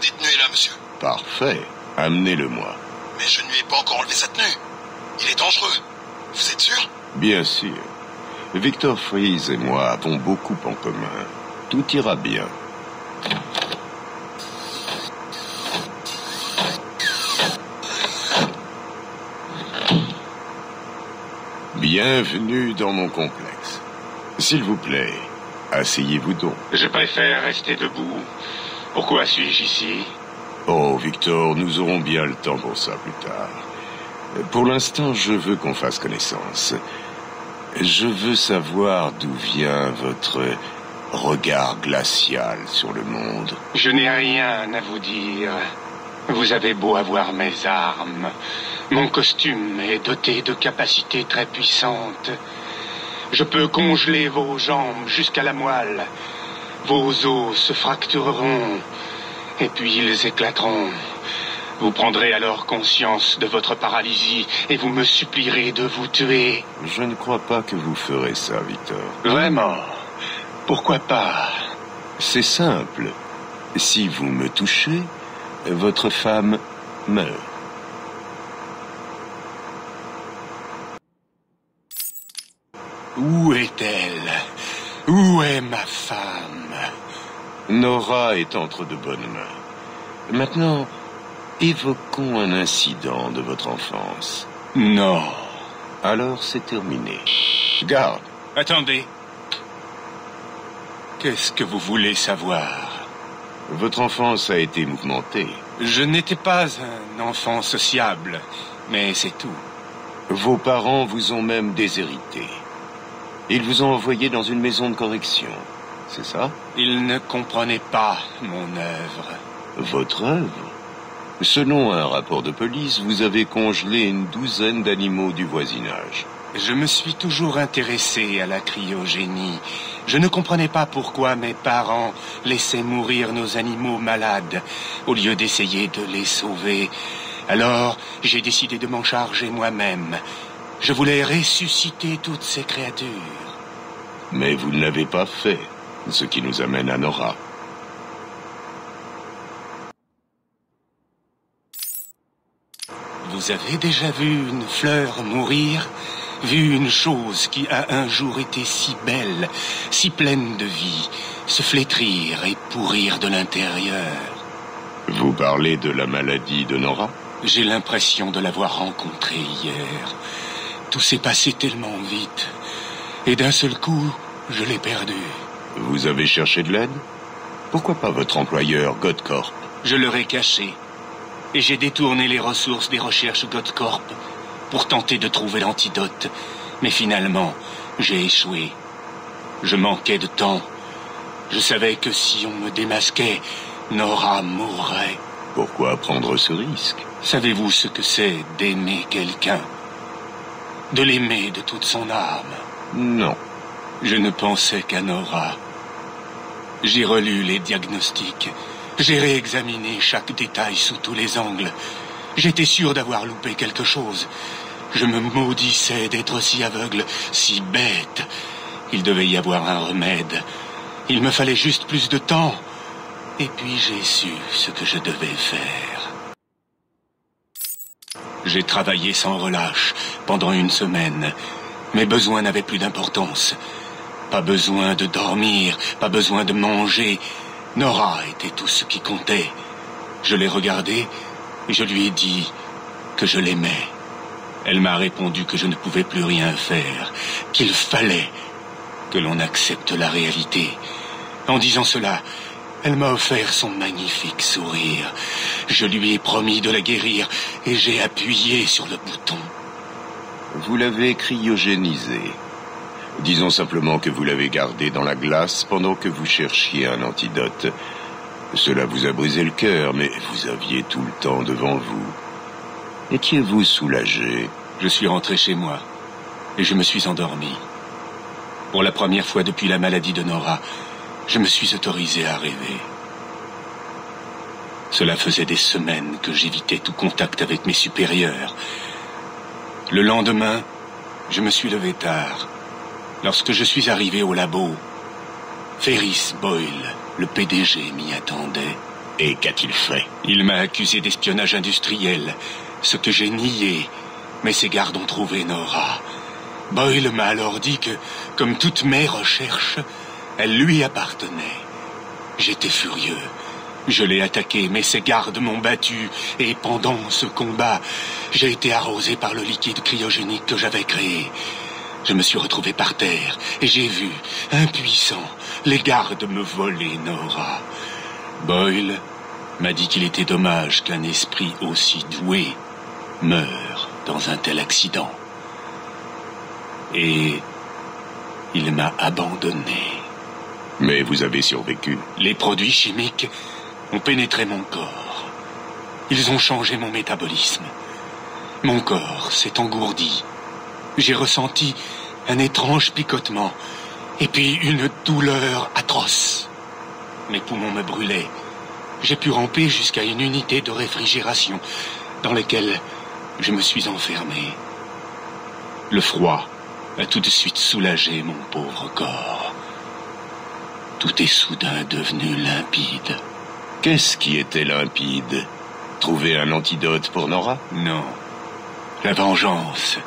détenu est là, monsieur. Parfait. Amenez-le-moi. Mais je ne lui ai pas encore enlevé sa tenue. Il est dangereux. Vous êtes sûr? Bien sûr. Victor Fries et moi avons beaucoup en commun. Tout ira bien. Bienvenue dans mon complexe. S'il vous plaît, asseyez-vous donc. Je préfère rester debout. Pourquoi suis-je ici? Oh, Victor, nous aurons bien le temps pour ça plus tard. Pour l'instant, je veux qu'on fasse connaissance. Je veux savoir d'où vient votre regard glacial sur le monde. Je n'ai rien à vous dire. Vous avez beau avoir mes armes. Mon costume est doté de capacités très puissantes. Je peux congeler vos jambes jusqu'à la moelle. Vos os se fractureront, et puis ils éclateront. Vous prendrez alors conscience de votre paralysie, et vous me supplierez de vous tuer. Je ne crois pas que vous ferez ça, Victor. Vraiment? Pourquoi pas? C'est simple. Si vous me touchez, votre femme meurt. Où est-elle? Où est ma femme? Nora est entre de bonnes mains. Maintenant, évoquons un incident de votre enfance. Non. Alors c'est terminé. Garde. Attendez. Qu'est-ce que vous voulez savoir? Votre enfance a été mouvementée. Je n'étais pas un enfant sociable, mais c'est tout. Vos parents vous ont même déshérité. Ils vous ont envoyé dans une maison de correction, c'est ça? Ils ne comprenaient pas mon œuvre. Votre œuvre? Selon un rapport de police, vous avez congelé une douzaine d'animaux du voisinage. Je me suis toujours intéressé à la cryogénie. Je ne comprenais pas pourquoi mes parents laissaient mourir nos animaux malades, au lieu d'essayer de les sauver. Alors, j'ai décidé de m'en charger moi-même. Je voulais ressusciter toutes ces créatures. Mais vous ne l'avez pas fait, ce qui nous amène à Nora. Vous avez déjà vu une fleur mourir? Vu une chose qui a un jour été si belle, si pleine de vie, se flétrir et pourrir de l'intérieur? Vous parlez de la maladie de Nora? J'ai l'impression de l'avoir rencontrée hier. Tout s'est passé tellement vite. Et d'un seul coup, je l'ai perdue. Vous avez cherché de l'aide? Pourquoi pas votre employeur, Godcorp? Je leur ai caché. Et j'ai détourné les ressources des recherches Godcorp pour tenter de trouver l'antidote. Mais finalement, j'ai échoué. Je manquais de temps. Je savais que si on me démasquait, Nora mourrait. Pourquoi prendre ce risque? Savez-vous ce que c'est d'aimer quelqu'un? De l'aimer de toute son âme? Non. Je ne pensais qu'à Nora. J'ai relu les diagnostics. J'ai réexaminé chaque détail sous tous les angles. J'étais sûr d'avoir loupé quelque chose. Je me maudissais d'être si aveugle, si bête. Il devait y avoir un remède. Il me fallait juste plus de temps. Et puis j'ai su ce que je devais faire. J'ai travaillé sans relâche pendant une semaine. Mes besoins n'avaient plus d'importance. Pas besoin de dormir, pas besoin de manger. Nora était tout ce qui comptait. Je l'ai regardée et je lui ai dit que je l'aimais. Elle m'a répondu que je ne pouvais plus rien faire, qu'il fallait que l'on accepte la réalité. En disant cela, elle m'a offert son magnifique sourire. Je lui ai promis de la guérir et j'ai appuyé sur le bouton. Vous l'avez cryogénisée. Disons simplement que vous l'avez gardée dans la glace pendant que vous cherchiez un antidote. Cela vous a brisé le cœur, mais vous aviez tout le temps devant vous. Étiez-vous soulagé? Je suis rentré chez moi et je me suis endormi. Pour la première fois depuis la maladie de Nora, je me suis autorisé à rêver. Cela faisait des semaines que j'évitais tout contact avec mes supérieurs. Le lendemain, je me suis levé tard. Lorsque je suis arrivé au labo, Ferris Boyle, le PDG, m'y attendait. Et qu'a-t-il fait? Il m'a accusé d'espionnage industriel, ce que j'ai nié. Mais ses gardes ont trouvé Nora. Boyle m'a alors dit que, comme toutes mes recherches, elle lui appartenait. J'étais furieux. Je l'ai attaqué, mais ses gardes m'ont battu. Et pendant ce combat, j'ai été arrosé par le liquide cryogénique que j'avais créé. Je me suis retrouvé par terre et j'ai vu, impuissant, les gardes me voler Nora. Boyle m'a dit qu'il était dommage qu'un esprit aussi doué meure dans un tel accident. Et il m'a abandonné. Mais vous avez survécu. Les produits chimiques ont pénétré mon corps. Ils ont changé mon métabolisme. Mon corps s'est engourdi. J'ai ressenti un étrange picotement et puis une douleur atroce. Mes poumons me brûlaient. J'ai pu ramper jusqu'à une unité de réfrigération dans laquelle je me suis enfermé. Le froid a tout de suite soulagé mon pauvre corps. Tout est soudain devenu limpide. Qu'est-ce qui était limpide? Trouver un antidote pour Nora? Non. La vengeance.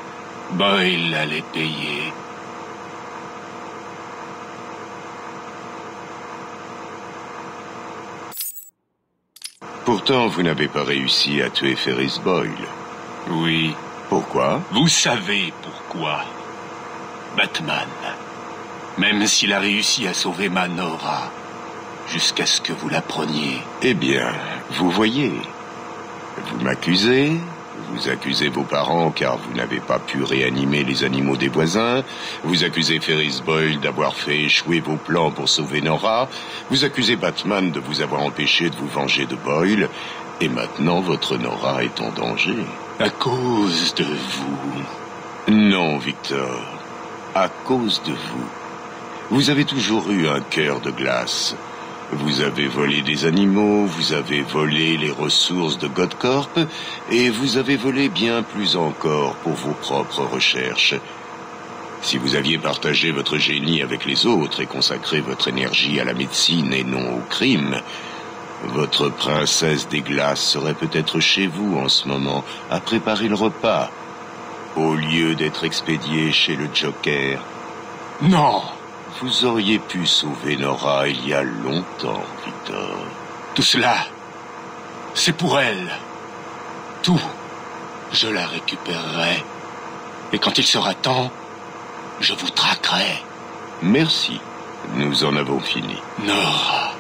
Boyle allait payer. Pourtant, vous n'avez pas réussi à tuer Ferris Boyle. Oui. Pourquoi? Vous savez pourquoi. Batman. Même s'il a réussi à sauver ma Nora, jusqu'à ce que vous la preniez. Eh bien, vous voyez, vous m'accusez, vous accusez vos parents car vous n'avez pas pu réanimer les animaux des voisins, vous accusez Ferris Boyle d'avoir fait échouer vos plans pour sauver Nora, vous accusez Batman de vous avoir empêché de vous venger de Boyle, et maintenant votre Nora est en danger. À cause de vous. Non, Victor, à cause de vous. Vous avez toujours eu un cœur de glace. Vous avez volé des animaux, vous avez volé les ressources de Godcorp, et vous avez volé bien plus encore pour vos propres recherches. Si vous aviez partagé votre génie avec les autres et consacré votre énergie à la médecine et non au crime, votre princesse des glaces serait peut-être chez vous en ce moment, à préparer le repas, au lieu d'être expédiée chez le Joker. Non! Vous auriez pu sauver Nora il y a longtemps, Victor. Tout cela, c'est pour elle. Tout, je la récupérerai. Et quand il sera temps, je vous traquerai. Merci, nous en avons fini. Nora.